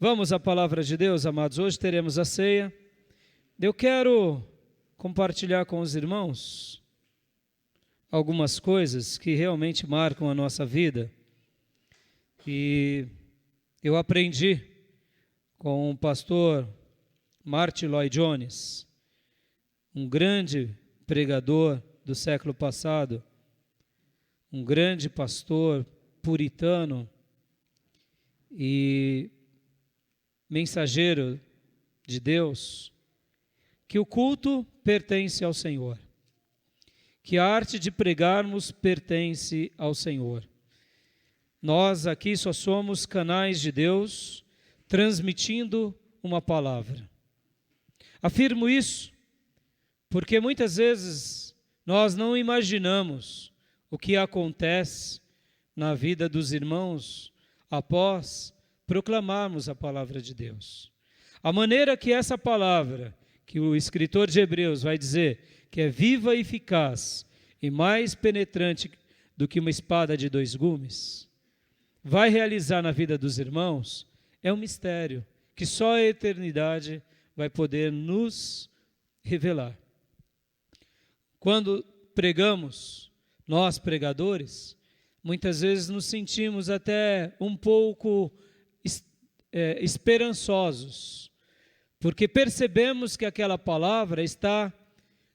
Vamos à palavra de Deus, amados. Hoje teremos a ceia. Eu quero compartilhar com os irmãos algumas coisas que realmente marcam a nossa vida. E eu aprendi com o pastor Martyn Lloyd-Jones, um grande pregador do século passado, um grande pastor puritano e mensageiro de Deus, que o culto pertence ao Senhor, que a arte de pregarmos pertence ao Senhor. Nós aqui só somos canais de Deus transmitindo uma palavra. Afirmo isso porque muitas vezes nós não imaginamos o que acontece na vida dos irmãos após proclamarmos a palavra de Deus. A maneira que essa palavra, que o escritor de Hebreus vai dizer que é viva e eficaz e mais penetrante do que uma espada de dois gumes, vai realizar na vida dos irmãos, é um mistério que só a eternidade vai poder nos revelar. Quando pregamos, nós pregadores, muitas vezes nos sentimos até um pouco esperançosos, porque percebemos que aquela palavra está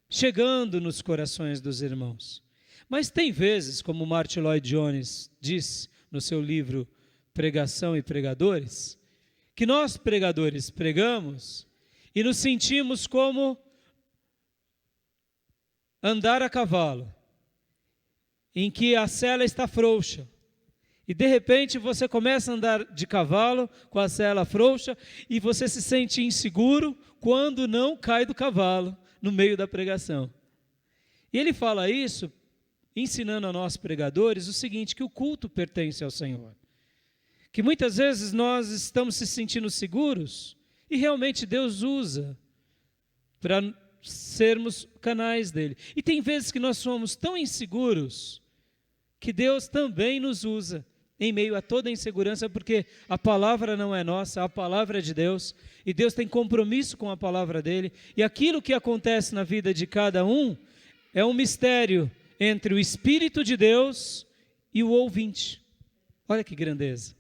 chegando nos corações dos irmãos. Mas tem vezes, como Martyn Lloyd-Jones diz no seu livro Pregação e Pregadores, que nós pregadores pregamos e nos sentimos como andar a cavalo, em que a sela está frouxa. E de repente você começa a andar de cavalo com a sela frouxa e você se sente inseguro quando não cai do cavalo no meio da pregação. E ele fala isso ensinando a nós pregadores o seguinte, que o culto pertence ao Senhor. Que muitas vezes nós estamos se sentindo seguros e realmente Deus usa para sermos canais dele. E tem vezes que nós somos tão inseguros que Deus também nos usa em meio a toda a insegurança, porque a palavra não é nossa, a palavra é de Deus, e Deus tem compromisso com a palavra dele, e aquilo que acontece na vida de cada um é um mistério entre o Espírito de Deus e o ouvinte. Olha que grandeza.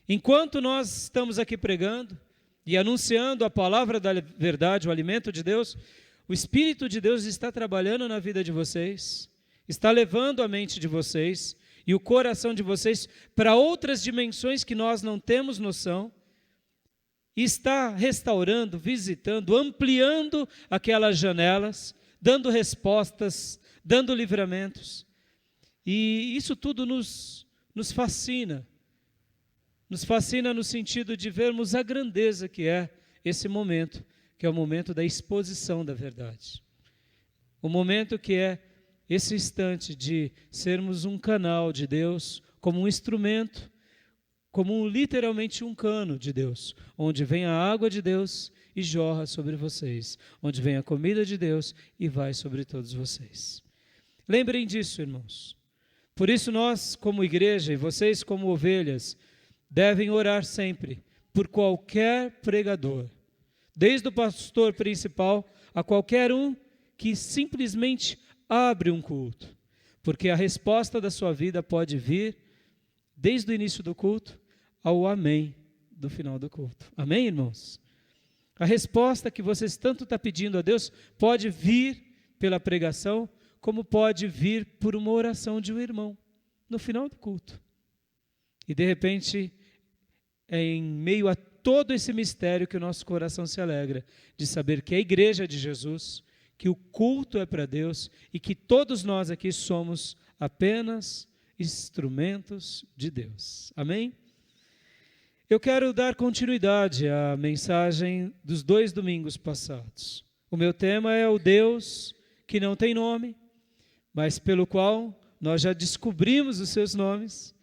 Enquanto nós estamos aqui pregando e anunciando a palavra da verdade, o alimento de Deus, o Espírito de Deus está trabalhando na vida de vocês, está levando a mente de vocês e o coração de vocês para outras dimensões que nós não temos noção, e está restaurando, visitando, ampliando aquelas janelas, dando respostas, dando livramentos. E isso tudo nos fascina. Nos fascina no sentido de vermos a grandeza que é esse momento, que é o momento da exposição da verdade. O momento que é esse instante de sermos um canal de Deus, como um instrumento, como literalmente um cano de Deus, onde vem a água de Deus e jorra sobre vocês, onde vem a comida de Deus e vai sobre todos vocês. Lembrem disso, irmãos. Por isso nós, como igreja, e vocês como ovelhas, devem orar sempre por qualquer pregador, desde o pastor principal a qualquer um que simplesmente abre um culto, porque a resposta da sua vida pode vir desde o início do culto ao amém do final do culto. Amém, irmãos? A resposta que vocês tanto estão pedindo a Deus pode vir pela pregação, como pode vir por uma oração de um irmão no final do culto. E de repente, é em meio a todo esse mistério que o nosso coração se alegra, de saber que a igreja de Jesus, que o culto é para Deus e que todos nós aqui somos apenas instrumentos de Deus. Amém? Eu quero dar continuidade à mensagem dos 2 domingos passados. O meu tema é o Deus que não tem nome, mas pelo qual nós já descobrimos os seus nomes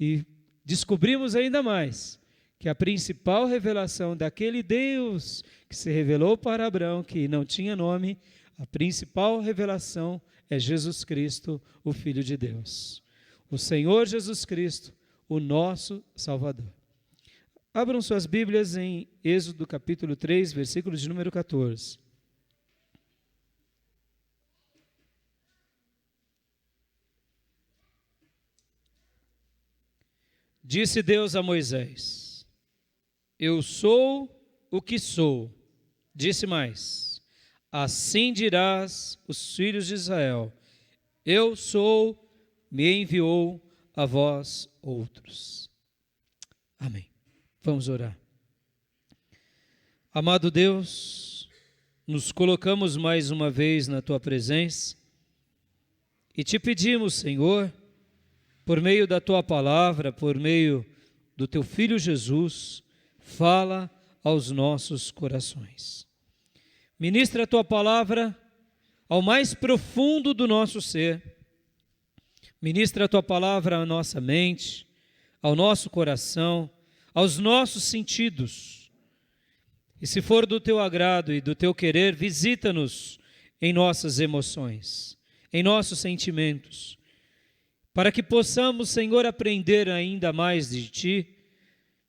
e descobrimos ainda mais que a principal revelação daquele Deus que se revelou para Abraão, que não tinha nome, a principal revelação é Jesus Cristo, o Filho de Deus. O Senhor Jesus Cristo, o nosso Salvador. Abram suas Bíblias em Êxodo capítulo 3, versículo de número 14. Disse Deus a Moisés: Eu sou o que sou. Disse mais: Assim dirás os filhos de Israel: Eu sou, me enviou a vós outros. Amém. Vamos orar. Amado Deus, nos colocamos mais uma vez na Tua presença e te pedimos, Senhor, por meio da Tua palavra, por meio do Teu Filho Jesus, fala aos nossos corações. Ministra a Tua palavra ao mais profundo do nosso ser. Ministra a Tua palavra à nossa mente, ao nosso coração, aos nossos sentidos. E se for do Teu agrado e do Teu querer, visita-nos em nossas emoções, em nossos sentimentos, para que possamos, Senhor, aprender ainda mais de Ti,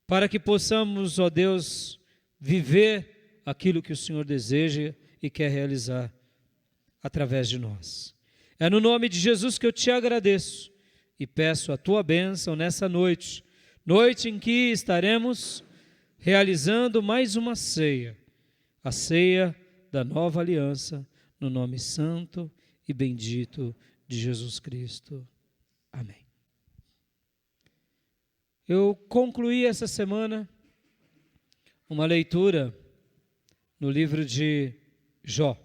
para que possamos, ó Deus, viver aquilo que o Senhor deseja e quer realizar através de nós. É no nome de Jesus que eu te agradeço e peço a Tua bênção nessa noite, noite em que estaremos realizando mais uma ceia, a ceia da nova aliança, no nome santo e bendito de Jesus Cristo. Amém. Eu concluí essa semana uma leitura no livro de Jó.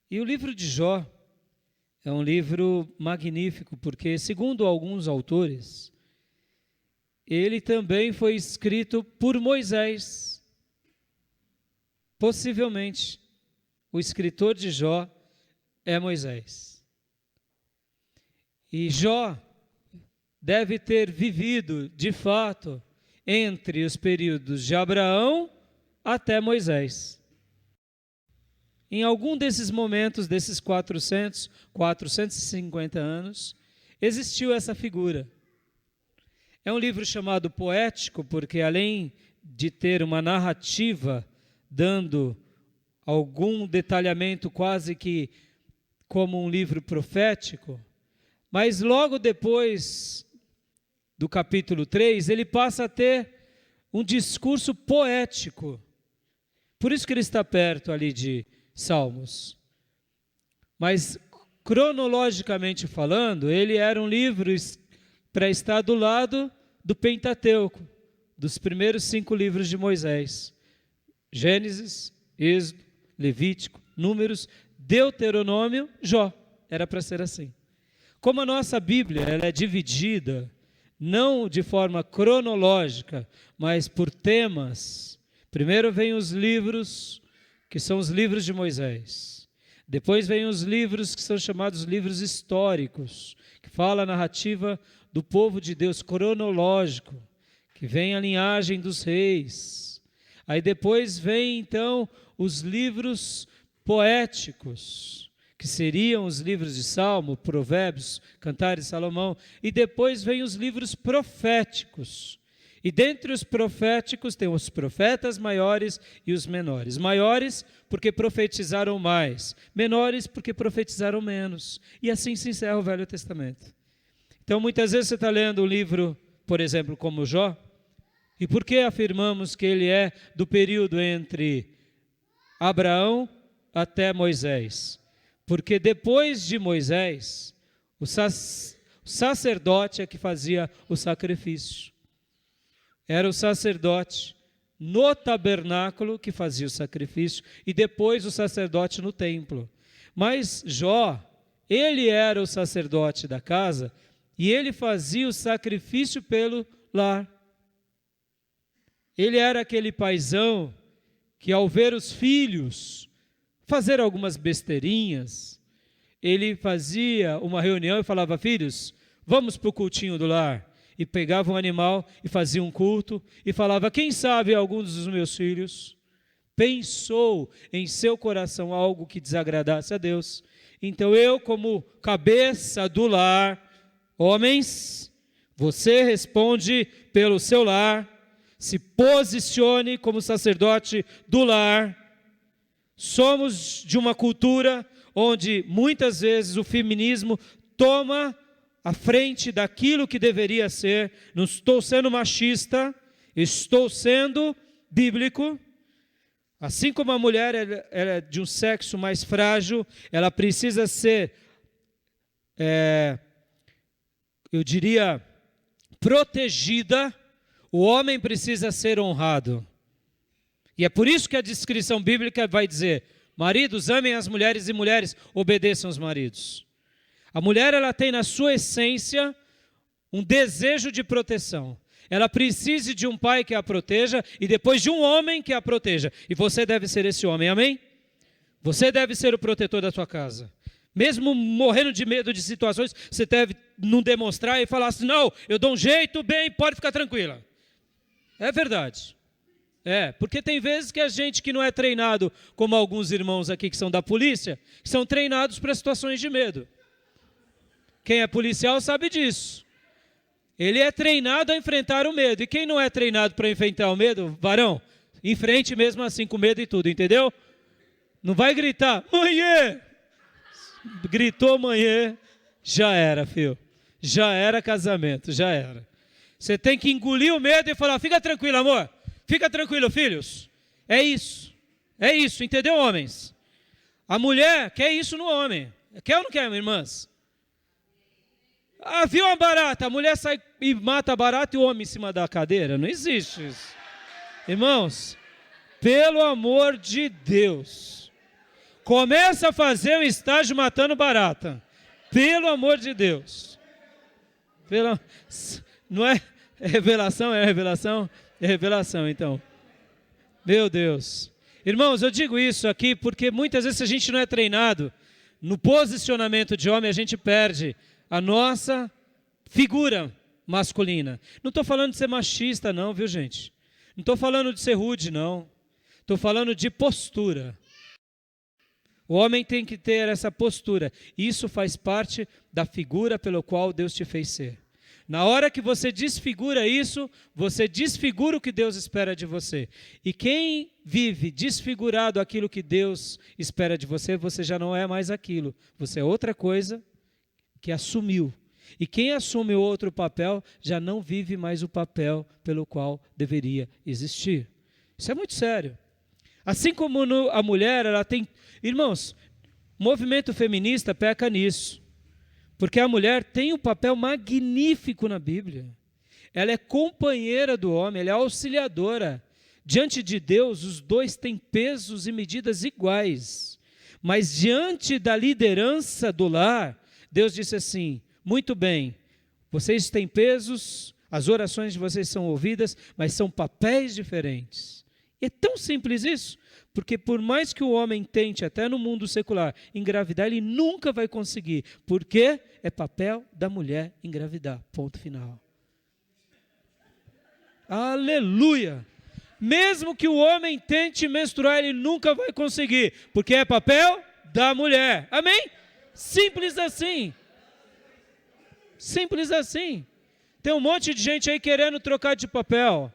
E o livro de Jó é um livro magnífico, porque, segundo alguns autores, ele também foi escrito por Moisés. Possivelmente, o escritor de Jó é Moisés. E Jó deve ter vivido, de fato, entre os períodos de Abraão até Moisés. Em algum desses momentos, desses 450 anos, existiu essa figura. É um livro chamado poético, porque além de ter uma narrativa dando algum detalhamento quase que como um livro profético, mas logo depois do capítulo 3, ele passa a ter um discurso poético. Por isso que ele está perto ali de Salmos. Mas, cronologicamente falando, ele era um livro para estar do lado do Pentateuco, dos primeiros 5 livros de Moisés. Gênesis, Êxodo, Levítico, Números, Deuteronômio, Jó. Era para ser assim. Como a nossa Bíblia ela é dividida, não de forma cronológica, mas por temas. Primeiro vem os livros, que são os livros de Moisés. Depois vem os livros que são chamados livros históricos, que fala a narrativa do povo de Deus, cronológico, que vem a linhagem dos reis. Aí depois vem então os livros poéticos, que seriam os livros de Salmo, Provérbios, Cantares, Salomão. E depois vem os livros proféticos. E dentre os proféticos tem os profetas maiores e os menores. Maiores porque profetizaram mais, menores porque profetizaram menos. E assim se encerra o Velho Testamento. Então muitas vezes você está lendo um livro, por exemplo, como Jó, e por que afirmamos que ele é do período entre Abraão até Moisés? Porque depois de Moisés, o sacerdote é que fazia o sacrifício. Era o sacerdote no tabernáculo que fazia o sacrifício e depois o sacerdote no templo. Mas Jó, ele era o sacerdote da casa e ele fazia o sacrifício pelo lar. Ele era aquele paizão que, ao ver os filhos fazer algumas besteirinhas, ele fazia uma reunião e falava: filhos, vamos para o cultinho do lar. E pegava um animal e fazia um culto e falava: quem sabe alguns dos meus filhos pensou em seu coração algo que desagradasse a Deus. Então eu, como cabeça do lar, homens, Você responde pelo seu lar, se posicione como sacerdote do lar. Somos de uma cultura onde muitas vezes o feminismo toma a frente daquilo que deveria ser. Não estou sendo machista, estou sendo bíblico. Assim como a mulher ela é de um sexo mais frágil, ela precisa ser, eu diria, protegida, o homem precisa ser honrado. E é por isso que a descrição bíblica vai dizer: maridos, amem as mulheres e mulheres, obedeçam os maridos. A mulher, ela tem na sua essência um desejo de proteção. Ela precisa de um pai que a proteja e depois de um homem que a proteja. E você deve ser esse homem, amém? Você deve ser o protetor da sua casa. Mesmo morrendo de medo de situações, você deve não demonstrar e falar assim: não, eu dou um jeito, bem, pode ficar tranquila. É verdade. Porque tem vezes que a gente que não é treinado, como alguns irmãos aqui que são da polícia, são treinados para situações de medo. Quem é policial sabe disso. Ele é treinado a enfrentar o medo. E quem não é treinado para enfrentar o medo, varão, enfrente mesmo assim com medo e tudo, entendeu? Não vai gritar: manhê! Gritou manhê, já era, filho. Já era casamento, já era. Você tem que engolir o medo e falar: fica tranquilo, amor. Fica tranquilo, filhos. É isso, entendeu, homens? A mulher quer isso no homem. Quer ou não quer, irmãs? Ah, viu uma barata? A mulher sai e mata a barata e o homem em cima da cadeira? Não existe isso. Irmãos, pelo amor de Deus, começa a fazer um estágio matando barata. Pelo amor de Deus. Não é revelação? É revelação? É revelação, então. Meu Deus. Irmãos, eu digo isso aqui porque muitas vezes, se a gente não é treinado no posicionamento de homem, a gente perde a nossa figura masculina. Não estou falando de ser machista não, viu, gente? Não estou falando de ser rude, não. Estou falando de postura. O homem tem que ter essa postura. Isso faz parte da figura pelo qual Deus te fez ser. Na hora que você desfigura isso, você desfigura o que Deus espera de você. E quem vive desfigurado aquilo que Deus espera de você, você já não é mais aquilo. Você é outra coisa que assumiu. E quem assume outro papel já não vive mais o papel pelo qual deveria existir. Isso é muito sério. Assim como a mulher, ela tem... Irmãos, o movimento feminista peca nisso. Porque a mulher tem um papel magnífico na Bíblia. Ela é companheira do homem, ela é auxiliadora. Diante de Deus, os dois têm pesos e medidas iguais. Mas diante da liderança do lar, Deus disse assim: muito bem, vocês têm pesos, as orações de vocês são ouvidas, mas são papéis diferentes. E é tão simples isso, porque por mais que o homem tente, até no mundo secular, engravidar, ele nunca vai conseguir, porque é papel da mulher engravidar, ponto final. Aleluia! Mesmo que o homem tente menstruar, ele nunca vai conseguir, porque é papel da mulher, amém? Simples assim. Simples assim. Tem um monte de gente aí querendo trocar de papel.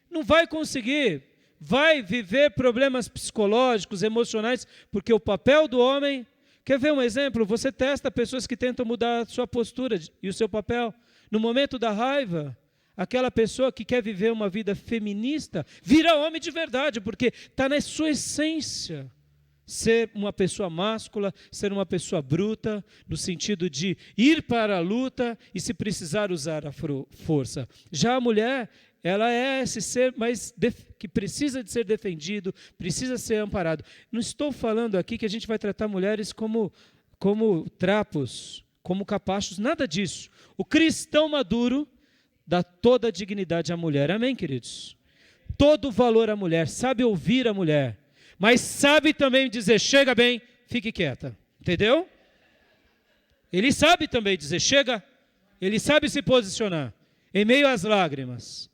Não vai conseguir. Vai viver problemas psicológicos, emocionais, porque o papel do homem... Quer ver um exemplo? Você testa pessoas que tentam mudar a sua postura e o seu papel. No momento da raiva, aquela pessoa que quer viver uma vida feminista, vira homem de verdade, porque está na sua essência. Ser uma pessoa máscula, ser uma pessoa bruta, no sentido de ir para a luta e, se precisar, usar a força. Já a mulher, ela é esse ser mais que precisa de ser defendido, precisa ser amparado. Não estou falando aqui que a gente vai tratar mulheres como trapos, como capachos, nada disso. O cristão maduro dá toda a dignidade à mulher, amém, queridos? Todo o valor à mulher, sabe ouvir a mulher, mas sabe também dizer: chega bem, fique quieta, entendeu? Ele sabe também dizer: chega, ele sabe se posicionar, em meio às lágrimas.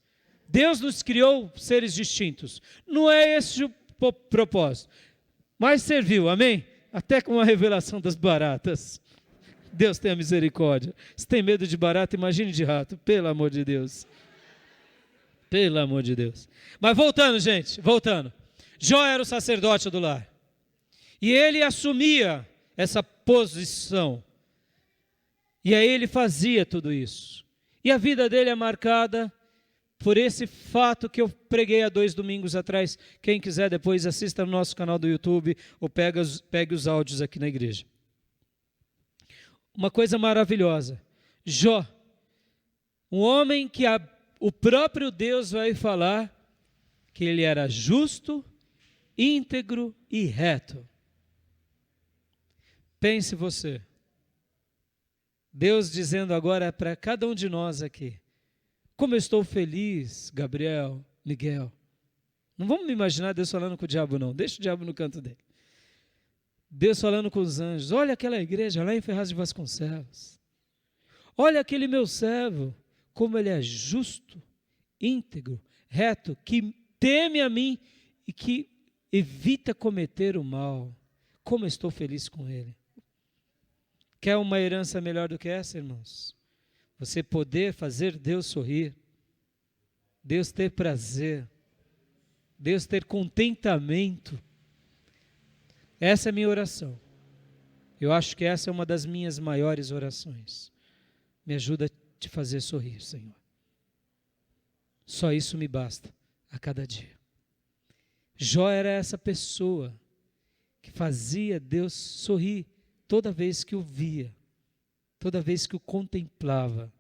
Deus nos criou seres distintos, não é esse o propósito, mas serviu, amém? Até com a revelação das baratas, Deus tenha misericórdia. Se tem medo de barata, imagine de rato, pelo amor de Deus. Pelo amor de Deus. Mas voltando, gente, voltando. Jó era o sacerdote do lar. E ele assumia essa posição. E aí ele fazia tudo isso. E a vida dele é marcada por esse fato que eu preguei há 2 domingos atrás. Quem quiser depois assista no nosso canal do YouTube ou pegue os áudios aqui na igreja. Uma coisa maravilhosa. Jó, um homem que o próprio Deus vai falar que ele era justo, íntegro e reto. Pense você. Deus dizendo agora para cada um de nós aqui, como eu estou feliz, Gabriel, Miguel. Não vamos me imaginar Deus falando com o diabo, não. Deixa o diabo no canto dele. Deus falando com os anjos. Olha aquela igreja lá em Ferraz de Vasconcelos. Olha aquele meu servo, como ele é justo, íntegro, reto, que teme a mim e que evita cometer o mal. Como eu estou feliz com ele. Quer uma herança melhor do que essa, irmãos? Você poder fazer Deus sorrir, Deus ter prazer, Deus ter contentamento. Essa é a minha oração. Eu acho que essa é uma das minhas maiores orações. Me ajuda a te fazer sorrir, Senhor. Só isso me basta a cada dia. Jó era essa pessoa que fazia Deus sorrir toda vez que o via, toda vez que o contemplava.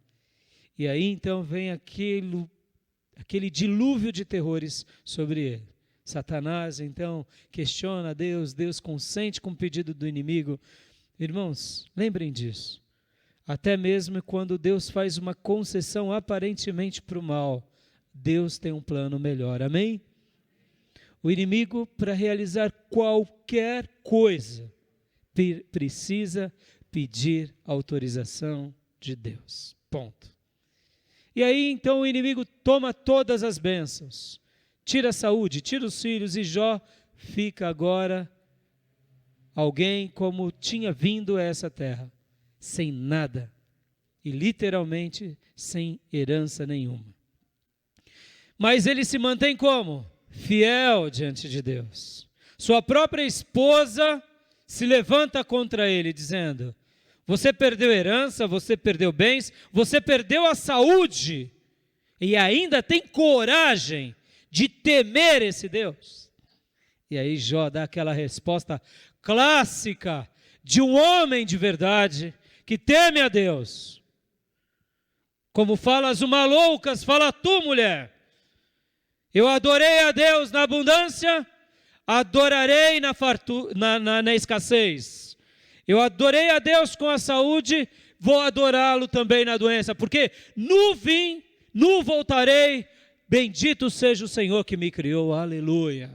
E aí então vem aquele dilúvio de terrores sobre ele. Satanás então questiona Deus, Deus consente com o pedido do inimigo. Irmãos, lembrem disso. Até mesmo quando Deus faz uma concessão aparentemente para o mal, Deus tem um plano melhor, amém? O inimigo, para realizar qualquer coisa, precisa pedir autorização de Deus, ponto. E aí então o inimigo toma todas as bênçãos, tira a saúde, tira os filhos, e Jó fica agora alguém como tinha vindo a essa terra, sem nada, e literalmente sem herança nenhuma. Mas ele se mantém como? Fiel diante de Deus. Sua própria esposa se levanta contra ele, dizendo: você perdeu herança, você perdeu bens, você perdeu a saúde, e ainda tem coragem de temer esse Deus? E aí Jó dá aquela resposta clássica de um homem de verdade, que teme a Deus. Como falas uma loucas, fala tu, mulher. Eu adorei a Deus na abundância, adorarei na escassez. Eu adorei a Deus com a saúde, vou adorá-lo também na doença. Porque nu vim, nu voltarei, bendito seja o Senhor que me criou, aleluia.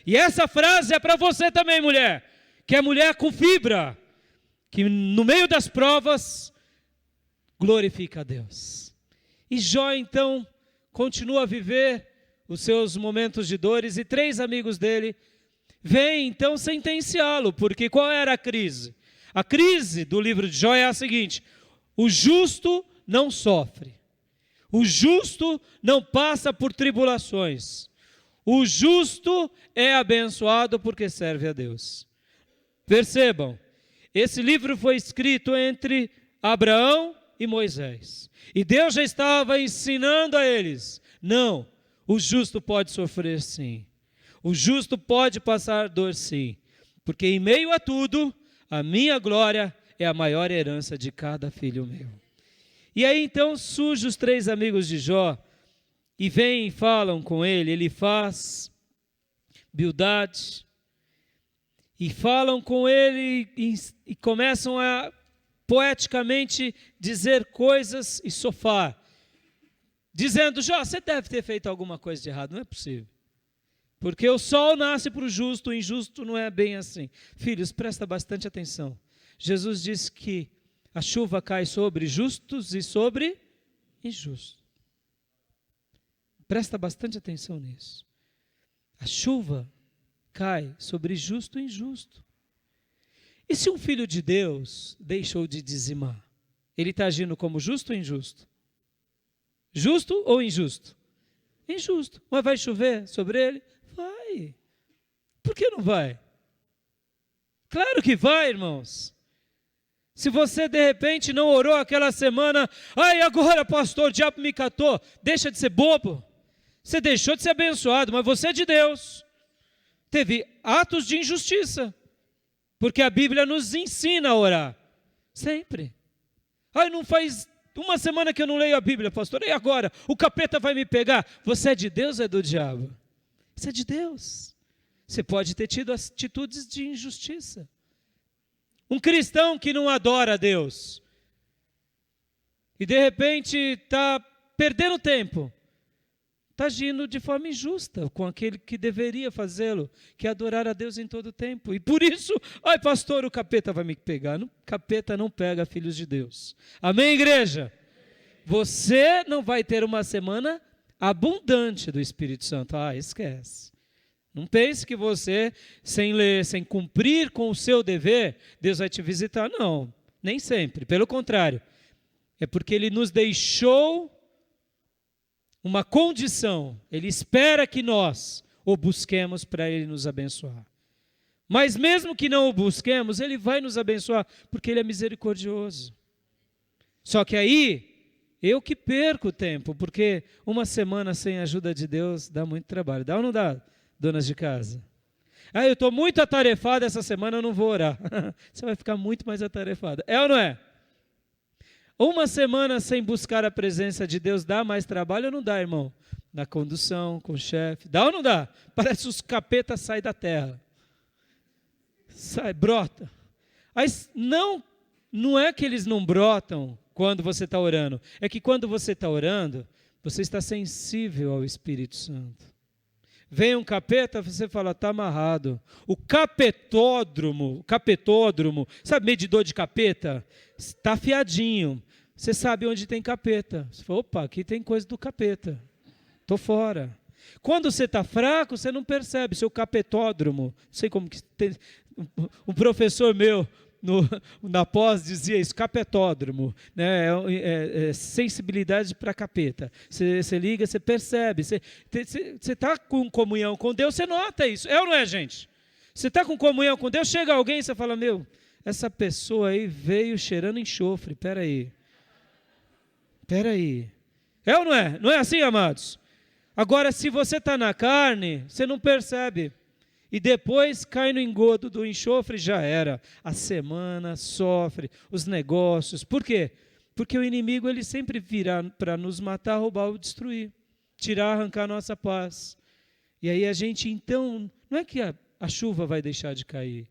E essa frase é para você também, mulher, que é mulher com fibra, que no meio das provas glorifica a Deus. E Jó então continua a viver os seus momentos de dores, e 3 amigos dele vêm então sentenciá-lo, porque qual era a crise? A crise do livro de Jó é a seguinte: o justo não sofre, o justo não passa por tribulações, o justo é abençoado porque serve a Deus. Percebam, esse livro foi escrito entre Abraão e Moisés, e Deus já estava ensinando a eles: não, o justo pode sofrer sim, o justo pode passar dor sim, porque em meio a tudo, a minha glória é a maior herança de cada filho meu. E aí então surgem os 3 amigos de Jó, e vêm e falam com ele, Elifaz, Bildade, e falam com ele e começam a poeticamente dizer coisas e sofar, dizendo: Jó, você deve ter feito alguma coisa de errado, não é possível. Porque o sol nasce para o justo, o injusto não é bem assim. Filhos, presta bastante atenção. Jesus disse que a chuva cai sobre justos e sobre injustos. Presta bastante atenção nisso. A chuva cai sobre justo e injusto. E se um filho de Deus deixou de dizimar? Ele está agindo como justo ou injusto? Justo ou injusto? Injusto. Mas vai chover sobre ele? Vai. Por que não vai? Claro que vai, irmãos. Se você de repente não orou aquela semana, ai agora pastor, o diabo me catou, deixa de ser bobo. Você deixou de ser abençoado, mas você é de Deus. Teve atos de injustiça, porque a Bíblia nos ensina a orar, sempre. Ai, não faz uma semana que eu não leio a Bíblia, pastor, e agora? O capeta vai me pegar? Você é de Deus ou é do diabo? Você é de Deus. Você pode ter tido atitudes de injustiça. Um cristão que não adora a Deus, e de repente está perdendo tempo, está agindo de forma injusta com aquele que deveria fazê-lo, que é adorar a Deus em todo tempo. E por isso, ai pastor, o capeta vai me pegar. Não, capeta não pega filhos de Deus. Amém, igreja? Você não vai ter uma semana abundante do Espírito Santo. Ah, esquece. Não pense que você, sem ler, sem cumprir com o seu dever, Deus vai te visitar. Não, nem sempre. Pelo contrário, é porque Ele nos deixou uma condição. Ele espera que nós o busquemos para Ele nos abençoar. Mas mesmo que não o busquemos, Ele vai nos abençoar, porque Ele é misericordioso. Só que aí, eu que perco o tempo, porque uma semana sem a ajuda de Deus dá muito trabalho. Dá ou não dá, donas de casa? Ah, eu estou muito atarefada essa semana, eu não vou orar. Você vai ficar muito mais atarefada. É ou não é? Uma semana sem buscar a presença de Deus dá mais trabalho ou não dá, irmão? Na condução, com o chefe. Dá ou não dá? Parece que os capetas saem da terra. Sai, brota. Mas não é que eles não brotam quando você está orando. É que quando você está orando, você está sensível ao Espírito Santo. Vem um capeta, você fala, está amarrado. O capetódromo, sabe medidor de capeta? Está afiadinho. Você sabe onde tem capeta. Você fala, opa, aqui tem coisa do capeta. Estou fora. Quando você está fraco, você não percebe. Seu capetódromo, não sei como que tem. Um professor meu na pós dizia isso, capetódromo, né? É sensibilidade para capeta. Você liga, você percebe, você está com comunhão com Deus, você nota isso. É ou não é, gente? Você está com comunhão com Deus, chega alguém e você fala, meu, essa pessoa aí veio cheirando enxofre, peraí. É ou não é? Não é assim, amados? Agora, se você está na carne, você não percebe. E depois cai no engodo do enxofre, já era. A semana sofre, os negócios. Por quê? Porque o inimigo ele sempre virá para nos matar, roubar ou destruir. Tirar, arrancar a nossa paz. E aí a gente então, não é que a chuva vai deixar de cair,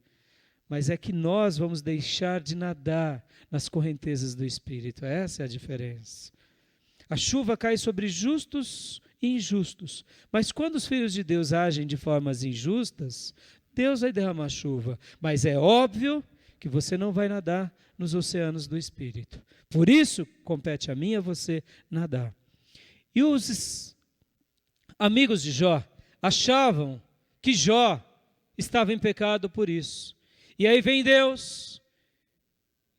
mas é que nós vamos deixar de nadar nas correntezas do Espírito. Essa é a diferença. A chuva cai sobre justos e injustos. Mas quando os filhos de Deus agem de formas injustas, Deus vai derramar chuva. Mas é óbvio que você não vai nadar nos oceanos do Espírito. Por isso, compete a mim e a você nadar. E os amigos de Jó achavam que Jó estava em pecado por isso. E aí vem Deus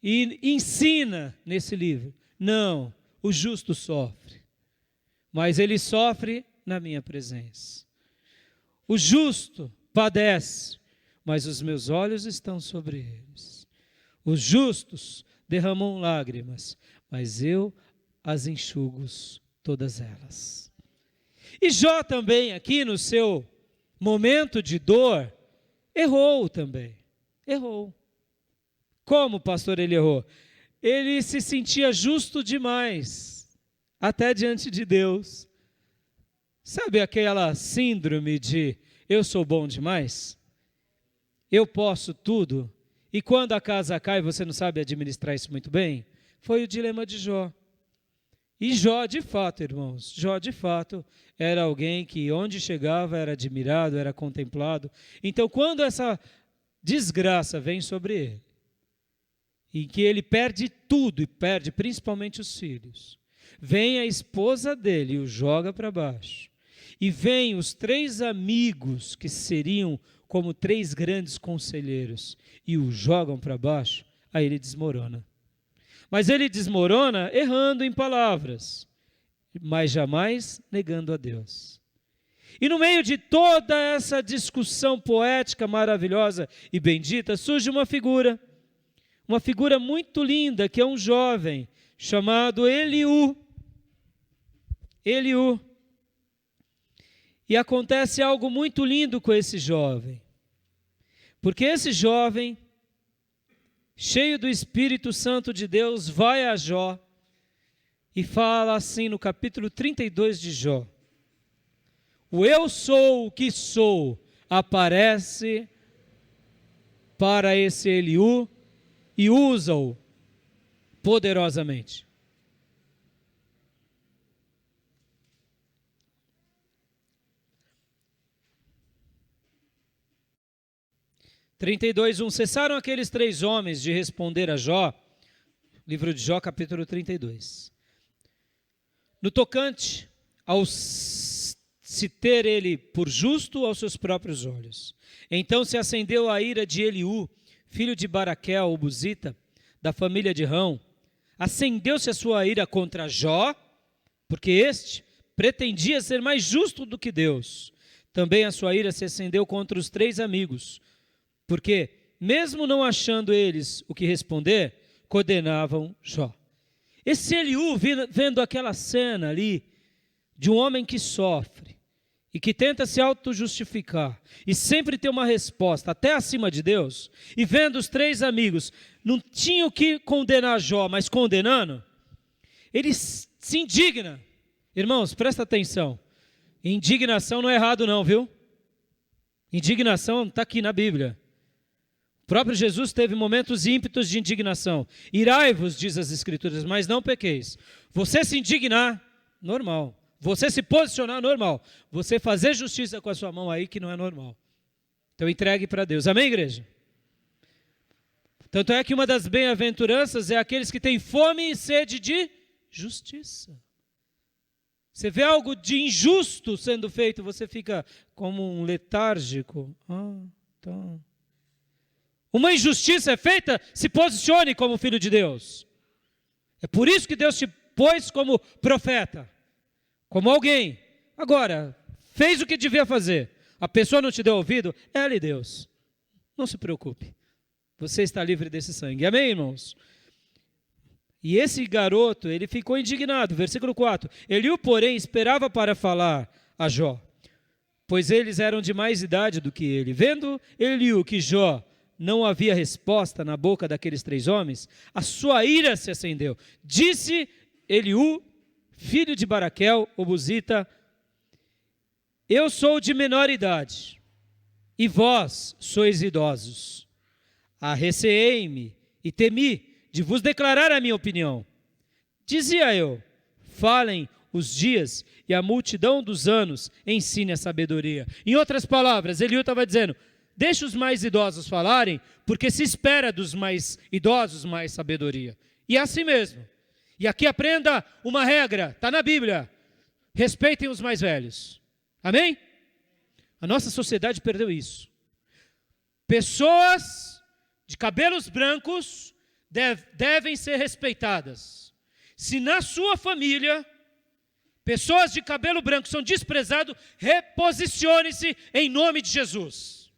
e ensina nesse livro. Não, o justo sofre, mas ele sofre na minha presença. O justo padece, mas os meus olhos estão sobre eles. Os justos derramam lágrimas, mas eu as enxugo todas elas. E Jó também, aqui no seu momento de dor, errou também. Errou. Como, pastor, ele errou? Ele se sentia justo demais, até diante de Deus. Sabe aquela síndrome de eu sou bom demais? Eu posso tudo? E quando a casa cai, você não sabe administrar isso muito bem? Foi o dilema de Jó. E Jó, de fato, irmãos, Jó, de fato, era alguém que onde chegava era admirado, era contemplado. Então, quando essa desgraça vem sobre ele, em que ele perde tudo, e perde principalmente os filhos, vem a esposa dele e o joga para baixo. E vem os 3 amigos que seriam como 3 grandes conselheiros e o jogam para baixo, aí ele desmorona. Mas ele desmorona errando em palavras, mas jamais negando a Deus. E no meio de toda essa discussão poética maravilhosa e bendita, surge uma figura muito linda, que é um jovem chamado Eliú. Eliú. E acontece algo muito lindo com esse jovem. Porque esse jovem, cheio do Espírito Santo de Deus, vai a Jó e fala assim no capítulo 32 de Jó. O eu sou o que sou aparece para esse Eliú e usa-o poderosamente. Cessaram aqueles 3 homens de responder a Jó, livro de Jó, capítulo 32. No tocante ao se ter ele por justo aos seus próprios olhos. Então se acendeu a ira de Eliú, filho de Baraquel, o Buzita, da família de Rão. Acendeu-se a sua ira contra Jó, porque este pretendia ser mais justo do que Deus. Também a sua ira se acendeu contra os 3 amigos, porque, mesmo não achando eles o que responder, condenavam Jó. Esse Eliú, vendo aquela cena ali, de um homem que sofre, e que tenta se auto-justificar, e sempre ter uma resposta, até acima de Deus, e vendo os 3 amigos, não tinham que condenar Jó, mas condenando, ele se indigna. Irmãos, presta atenção, indignação não é errado não, viu? Indignação está aqui na Bíblia. O próprio Jesus teve momentos ímpetos de indignação. Irai-vos, diz as Escrituras, mas não pequeis. Você se indignar, normal. Você se posicionar, normal. Você fazer justiça com a sua mão aí, que não é normal. Então entregue para Deus. Amém, igreja? Tanto é que uma das bem-aventuranças é aqueles que têm fome e sede de justiça. Você vê algo de injusto sendo feito, você fica como um letárgico. Então... Uma injustiça é feita, se posicione como filho de Deus. É por isso que Deus te pôs como profeta, como alguém. Agora, fez o que devia fazer. A pessoa não te deu ouvido, ela e Deus. Não se preocupe. Você está livre desse sangue. Amém, irmãos? E esse garoto, ele ficou indignado. Versículo 4. Eliú, porém, esperava para falar a Jó, pois eles eram de mais idade do que ele. Vendo Eliú que Jó não havia resposta na boca daqueles 3 homens, a sua ira se acendeu. Disse Eliú, filho de Baraquel, o Buzita, eu sou de menor idade, e vós sois idosos. Arreceei-me e temi de vos declarar a minha opinião. Dizia eu, falem os dias e a multidão dos anos ensine a sabedoria. Em outras palavras, Eliú estava dizendo, deixa os mais idosos falarem, porque se espera dos mais idosos mais sabedoria. E é assim mesmo. E aqui aprenda uma regra, está na Bíblia. Respeitem os mais velhos. Amém? A nossa sociedade perdeu isso. Pessoas de cabelos brancos devem ser respeitadas. Se na sua família, pessoas de cabelo branco são desprezados, reposicione-se em nome de Jesus.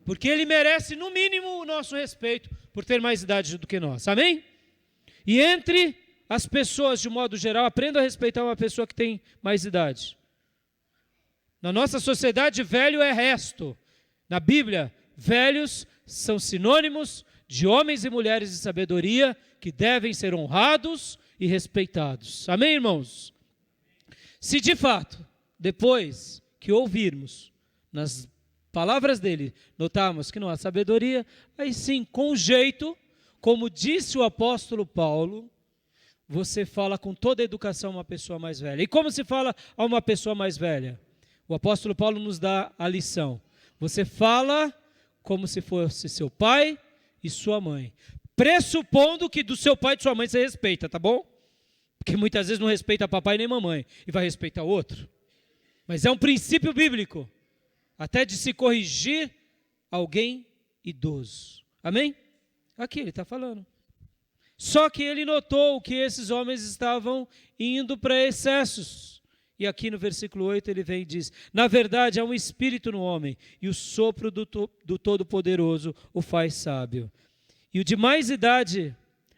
Porque ele merece, no mínimo, o nosso respeito por ter mais idade do que nós. Amém? E entre as pessoas, de modo geral, aprenda a respeitar uma pessoa que tem mais idade. Na nossa sociedade, velho é resto. Na Bíblia, velhos são sinônimos de homens e mulheres de sabedoria que devem ser honrados e respeitados. Amém, irmãos? Se de fato, depois que ouvirmos nas palavras dele, notarmos que não há sabedoria, aí sim, com jeito, como disse o apóstolo Paulo, você fala com toda a educação a uma pessoa mais velha. E como se fala a uma pessoa mais velha? O apóstolo Paulo nos dá a lição. Você fala como se fosse seu pai e sua mãe. Pressupondo que do seu pai e de sua mãe você respeita, tá bom? Porque muitas vezes não respeita papai nem mamãe e vai respeitar outro. Mas é um princípio bíblico. até de se corrigir alguém idoso. Amém? Aqui ele está falando. Só que ele notou que esses homens estavam indo para excessos. E aqui no versículo 8 ele vem e diz: na verdade há um espírito no homem, e o sopro do Todo-Poderoso o faz sábio. E o de mais idade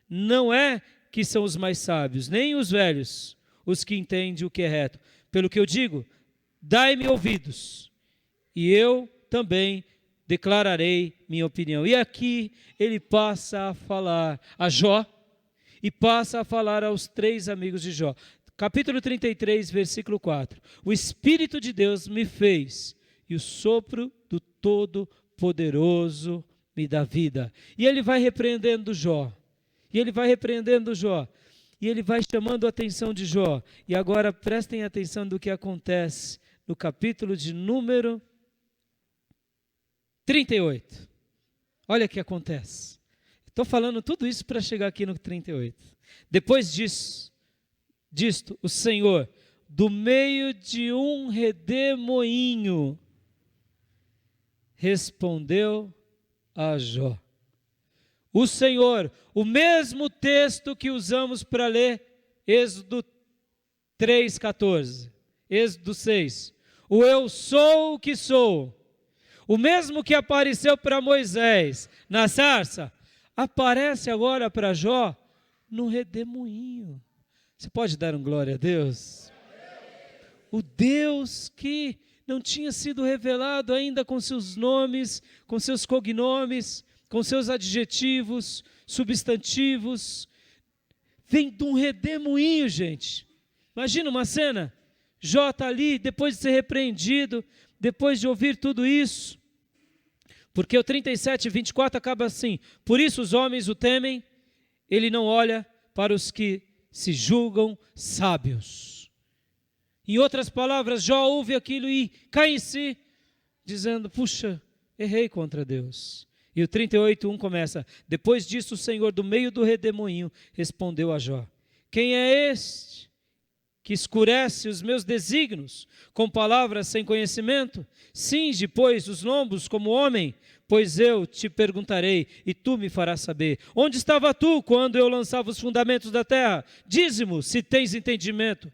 não é que são os mais sábios, nem os velhos, os que entendem o que é reto. Pelo que eu digo, dai-me ouvidos, e eu também declararei minha opinião. E aqui ele passa a falar a Jó, e passa a falar aos 3 amigos de Jó. Capítulo 33, versículo 4. O Espírito de Deus me fez, e o sopro do Todo-Poderoso me dá vida. E ele vai repreendendo Jó. E ele vai chamando a atenção de Jó. E agora prestem atenção do que acontece no capítulo de número 38. Olha o que acontece. Estou falando tudo isso para chegar aqui no 38. Depois disto, o Senhor, do meio de um redemoinho, respondeu a Jó. O Senhor, o mesmo texto que usamos para ler Êxodo 3,14, Êxodo 6. O eu sou o que sou, o mesmo que apareceu para Moisés na sarça, aparece agora para Jó no redemoinho. Você pode dar um glória a Deus? O Deus que não tinha sido revelado ainda com seus nomes, com seus cognomes, com seus adjetivos, substantivos, vem de um redemoinho, gente. Imagina uma cena, Jó está ali, depois de ser repreendido, depois de ouvir tudo isso, porque o 37, 24 acaba assim: por isso os homens o temem, ele não olha para os que se julgam sábios. Em outras palavras, Jó ouve aquilo e cai em si, dizendo: puxa, errei contra Deus. E o 38:1 começa: depois disso o Senhor do meio do redemoinho respondeu a Jó: quem é este que escurece os meus desígnios com palavras sem conhecimento? Cinge, pois, os lombos como homem, pois eu te perguntarei e tu me farás saber. Onde estava tu quando eu lançava os fundamentos da terra? Dize-mo, se tens entendimento.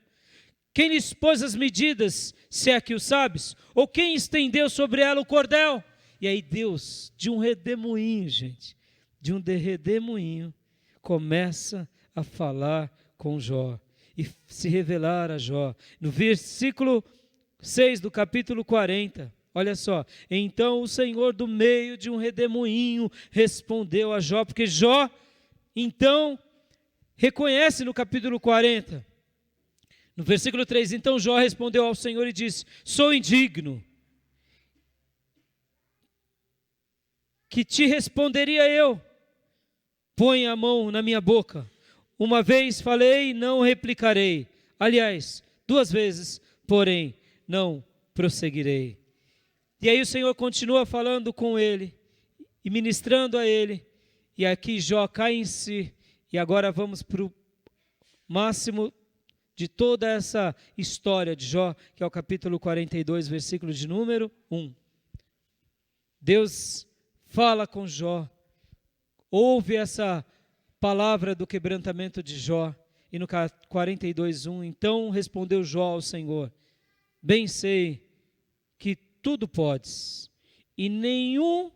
Quem lhes pôs as medidas, se é que o sabes? Ou quem estendeu sobre ela o cordel? E aí Deus, de um redemoinho, gente, de um redemoinho, começa a falar com Jó e se revelar a Jó. No versículo 6 do capítulo 40, olha só: então o Senhor do meio de um redemoinho respondeu a Jó, porque Jó, então, reconhece no capítulo 40, no versículo 3, então Jó respondeu ao Senhor e disse: sou indigno, que te responderia eu? Põe a mão na minha boca. Uma vez falei, não replicarei. Aliás, 2 vezes, porém, não prosseguirei. E aí o Senhor continua falando com ele e ministrando a ele. E aqui Jó cai em si. E agora vamos para o máximo de toda essa história de Jó, que é o capítulo 42, versículo de número 1. Deus fala com Jó, ouve essa palavra do quebrantamento de Jó, e no 42:1, então respondeu Jó ao Senhor: bem sei que tudo podes, e nenhum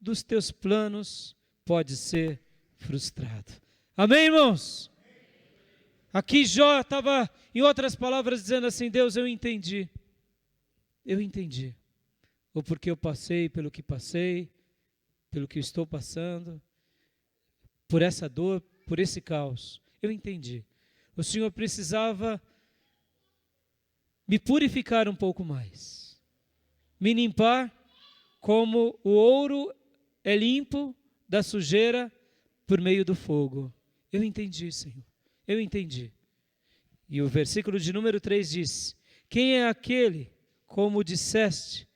dos teus planos pode ser frustrado. Amém, irmãos? Aqui Jó estava, em outras palavras, dizendo assim: Deus, eu entendi, ou porque eu passei pelo que passei, pelo que eu estou passando, por essa dor, por esse caos, eu entendi. O Senhor precisava me purificar um pouco mais, me limpar como o ouro é limpo da sujeira por meio do fogo. Eu entendi, Senhor, eu entendi. E o versículo de número 3 diz: quem é aquele, como disseste,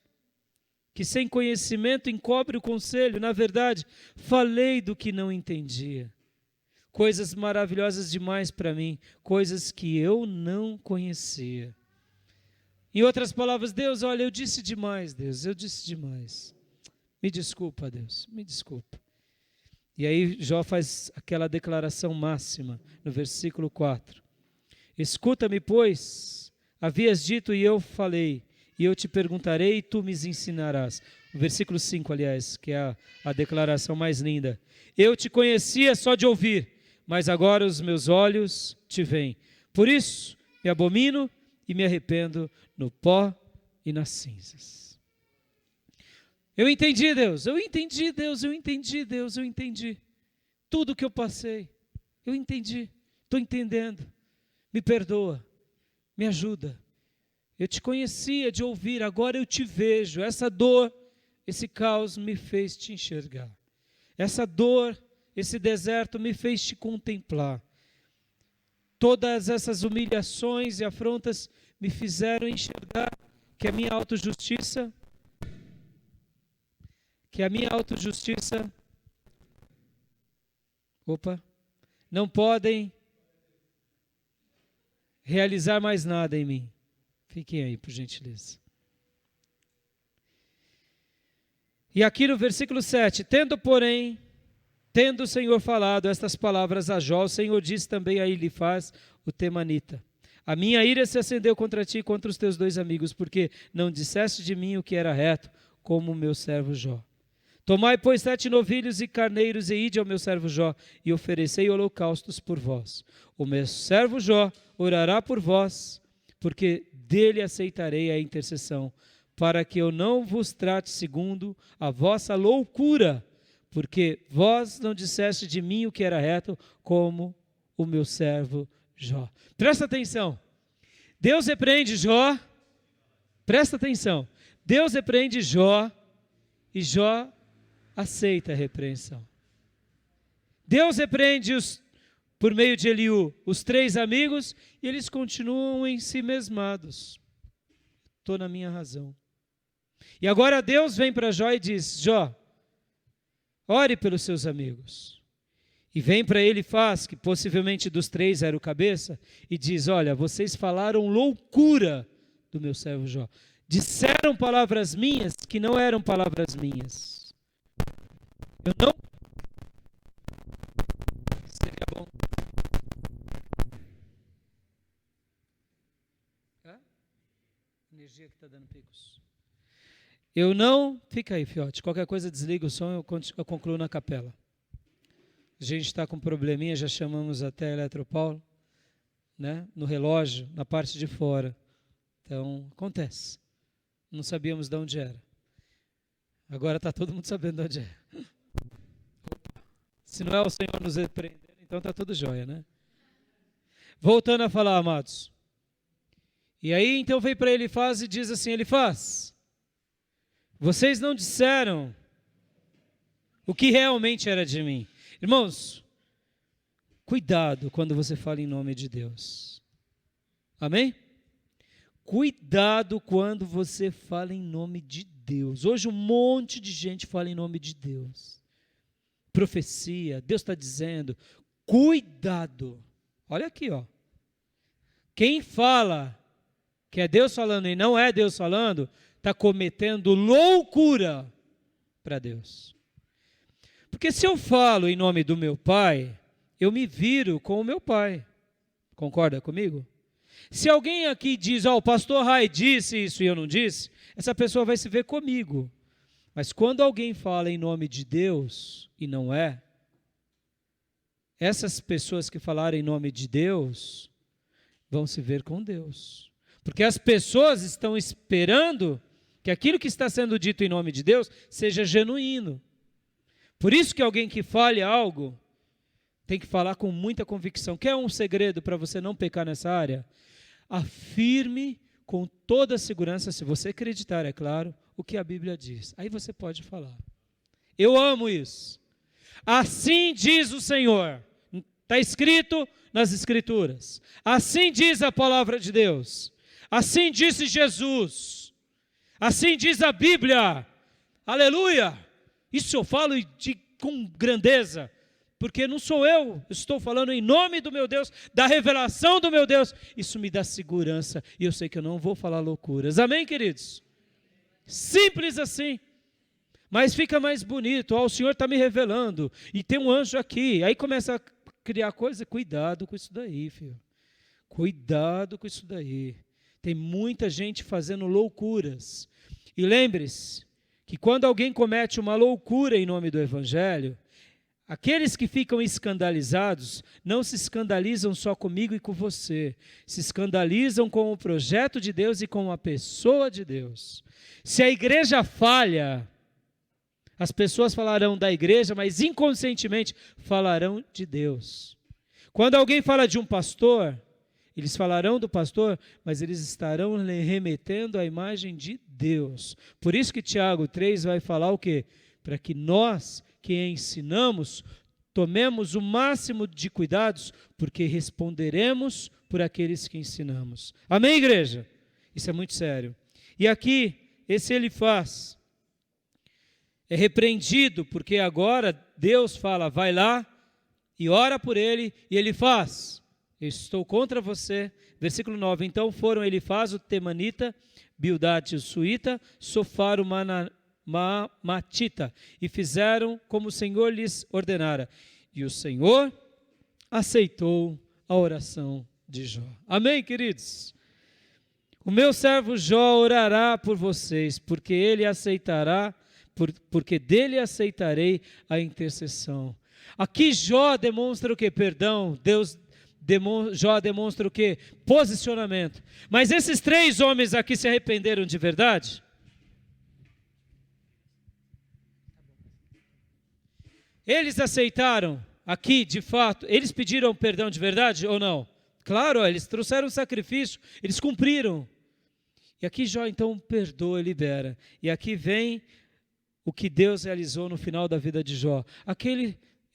que sem conhecimento encobre o conselho? Na verdade, falei do que não entendia. Coisas maravilhosas demais para mim, coisas que eu não conhecia. Em outras palavras, Deus, olha, eu disse demais, Deus, eu disse demais. Me desculpa, Deus, me desculpa. E aí Jó faz aquela declaração máxima no versículo 4. Escuta-me, pois, havias dito e eu falei, e eu te perguntarei e tu me ensinarás. O versículo 5, aliás, que é a declaração mais linda. Eu te conhecia só de ouvir, mas agora os meus olhos te veem. Por isso me abomino e me arrependo no pó e nas cinzas. Eu entendi, Deus, eu entendi, Deus, eu entendi, Deus, eu entendi. Tudo que eu passei, eu entendi, estou entendendo. Me perdoa, me ajuda. Eu te conhecia de ouvir, agora eu te vejo. Essa dor, esse caos me fez te enxergar. Essa dor, esse deserto me fez te contemplar. Todas essas humilhações e afrontas me fizeram enxergar que a minha autojustiça não podem realizar mais nada em mim. Fiquem aí, por gentileza. E aqui no versículo 7, tendo o Senhor falado estas palavras a Jó, o Senhor disse também a Elifaz, o temanita: a minha ira se acendeu contra ti e contra os teus 2 amigos, porque não disseste de mim o que era reto, como o meu servo Jó. Tomai, pois, 7 novilhos e carneiros, e ide ao meu servo Jó, e oferecei holocaustos por vós. O meu servo Jó orará por vós, porque dele aceitarei a intercessão, para que eu não vos trate segundo a vossa loucura, porque vós não disseste de mim o que era reto, como o meu servo Jó. Presta atenção. Deus repreende Jó. Presta atenção. Deus repreende Jó, e Jó aceita a repreensão. Deus repreende por meio de Eliú, os 3 amigos, e eles continuam em si mesmados. Estou na minha razão. E agora Deus vem para Jó e diz: Jó, ore pelos seus amigos. E vem para Elifaz, que possivelmente dos 3 era o cabeça, e diz: olha, vocês falaram loucura do meu servo Jó. Disseram palavras minhas que não eram palavras minhas. Eu não... Seria bom. Energia que está dando picos. Eu não... Fica aí, fiote. Qualquer coisa desliga o som, eu concluo na capela. A gente está com um probleminha, já chamamos até Eletropaulo, né? No relógio, na parte de fora. Então, acontece. Não sabíamos de onde era. Agora está todo mundo sabendo de onde é. Se não é o Senhor nos repreendendo, então está tudo jóia, né? Voltando a falar, amados. E aí, então, veio para Elifaz e diz assim: Elifaz, vocês não disseram o que realmente era de mim. Irmãos, cuidado quando você fala em nome de Deus. Amém? Cuidado quando você fala em nome de Deus. Hoje um monte de gente fala em nome de Deus. Profecia, Deus está dizendo, cuidado. Olha aqui, ó. Quem fala que é Deus falando e não é Deus falando, está cometendo loucura para Deus. Porque se eu falo em nome do meu pai, eu me viro com o meu pai. Concorda comigo? Se alguém aqui diz, o pastor Rai disse isso e eu não disse, essa pessoa vai se ver comigo. Mas quando alguém fala em nome de Deus e não é, essas pessoas que falaram em nome de Deus vão se ver com Deus. Porque as pessoas estão esperando que aquilo que está sendo dito em nome de Deus seja genuíno. Por isso que alguém que fale algo tem que falar com muita convicção. Quer um segredo para você não pecar nessa área? Afirme com toda a segurança, se você acreditar, é claro, o que a Bíblia diz. Aí você pode falar. Eu amo isso. Assim diz o Senhor. Está escrito nas Escrituras. Assim diz a palavra de Deus. Assim disse Jesus. Assim diz a Bíblia. Aleluia! Isso eu falo com grandeza. porque não sou eu estou falando em nome do meu Deus, da revelação do meu Deus. Isso me dá segurança e eu sei que eu não vou falar loucuras. Amém, queridos? Simples assim. Mas fica mais bonito. O Senhor está me revelando e tem um anjo aqui. Aí começa a criar coisa. Cuidado com isso daí, filho. Cuidado com isso daí. Tem muita gente fazendo loucuras. E lembre-se que quando alguém comete uma loucura em nome do Evangelho, aqueles que ficam escandalizados não se escandalizam só comigo e com você, se escandalizam com o projeto de Deus e com a pessoa de Deus. Se a igreja falha, as pessoas falarão da igreja, mas inconscientemente falarão de Deus. Quando alguém fala de um pastor, eles falarão do pastor, mas eles estarão remetendo à imagem de Deus. Por isso que Tiago 3 vai falar o quê? Para que nós que ensinamos, tomemos o máximo de cuidados, porque responderemos por aqueles que ensinamos. Amém, igreja? Isso é muito sério. E aqui, esse Elifaz é repreendido, porque agora Deus fala, vai lá e ora por ele, e ele faz. Eu estou contra você. Versículo 9. Então foram Elifaz, o temanita, Bildade, o suíta, Sofar, o Matita, e fizeram como o Senhor lhes ordenara. E o Senhor aceitou a oração de Jó. Amém, queridos? O meu servo Jó orará por vocês, porque ele aceitará, porque dele aceitarei a intercessão. Aqui Jó demonstra o que? Perdão. Jó demonstra o que? Posicionamento. Mas esses 3 homens aqui se arrependeram de verdade? Eles aceitaram aqui, de fato, eles pediram perdão de verdade ou não? Claro, eles trouxeram sacrifício, eles cumpriram. E aqui Jó então perdoa e libera. E aqui vem o que Deus realizou no final da vida de Jó.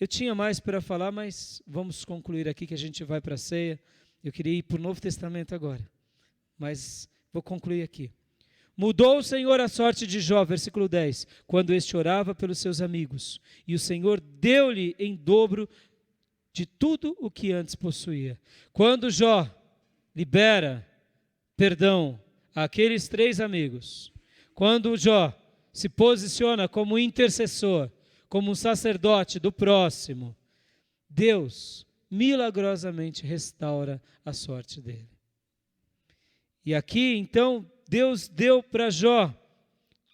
Eu tinha mais para falar, mas vamos concluir aqui que a gente vai para a ceia. Eu queria ir para o Novo Testamento agora, mas vou concluir aqui. Mudou o Senhor a sorte de Jó, versículo 10, quando este orava pelos seus amigos, e o Senhor deu-lhe em dobro de tudo o que antes possuía. Quando Jó libera perdão àqueles 3 amigos, quando Jó se posiciona como intercessor, como um sacerdote do próximo, Deus milagrosamente restaura a sorte dele. E aqui, então, Deus deu para Jó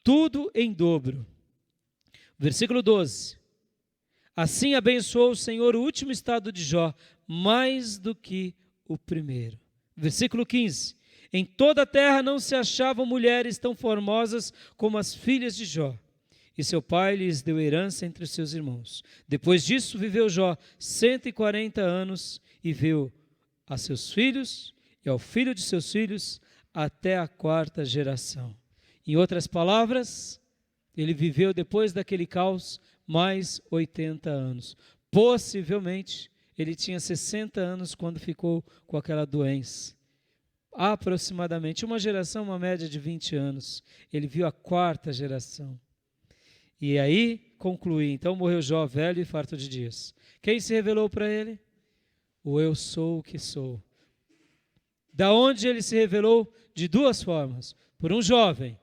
tudo em dobro. Versículo 12. Assim abençoou o Senhor o último estado de Jó, mais do que o primeiro. Versículo 15. Em toda a terra não se achavam mulheres tão formosas como as filhas de Jó. E seu pai lhes deu herança entre os seus irmãos. Depois disso viveu Jó 140 anos e viu a seus filhos e ao filho de seus filhos até a 4ª geração. Em outras palavras, ele viveu depois daquele caos mais 80 anos. Possivelmente, ele tinha 60 anos quando ficou com aquela doença. Aproximadamente, uma geração, uma média de 20 anos. Ele viu a 4ª geração. E aí, conclui, então morreu Jó velho e farto de dias. Quem se revelou para ele? O eu sou o que sou. Da onde ele se revelou? De 2 formas. Por um jovem,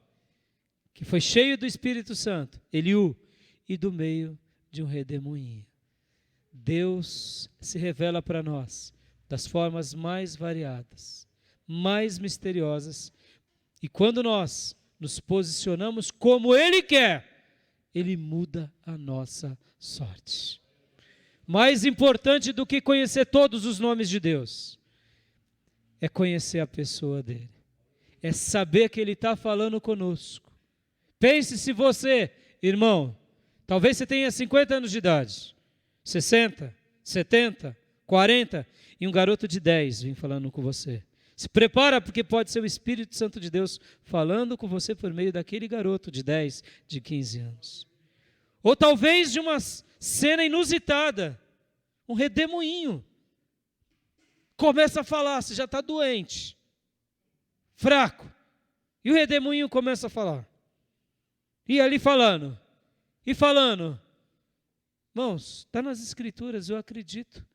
que foi cheio do Espírito Santo, Eliú, e do meio de um redemoinho. Deus se revela para nós das formas mais variadas, mais misteriosas, e quando nós nos posicionamos como Ele quer, Ele muda a nossa sorte. Mais importante do que conhecer todos os nomes de Deus, é conhecer a pessoa dEle, é saber que Ele está falando conosco. Pense se você, irmão, talvez você tenha 50 anos de idade, 60, 70, 40, e um garoto de 10 vem falando com você. Se prepara, porque pode ser o Espírito Santo de Deus falando com você por meio daquele garoto de 10, de 15 anos. Ou talvez de uma cena inusitada, um redemoinho. Começa a falar, você já está doente, fraco. E o redemoinho começa a falar. E ali falando, e falando. Irmãos, está nas Escrituras, eu acredito.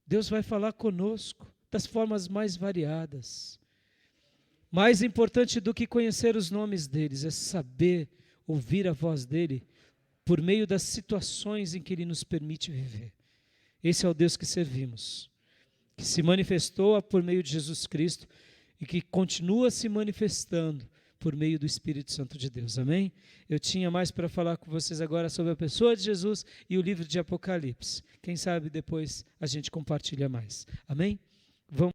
Deus vai falar conosco das formas mais variadas. Mais importante do que conhecer os nomes deles é saber ouvir a voz dele por meio das situações em que ele nos permite viver. Esse é o Deus que servimos, que se manifestou por meio de Jesus Cristo e que continua se manifestando por meio do Espírito Santo de Deus. Amém? Eu tinha mais para falar com vocês agora sobre a pessoa de Jesus e o livro de Apocalipse. Quem sabe depois a gente compartilha mais. Amém? Vamos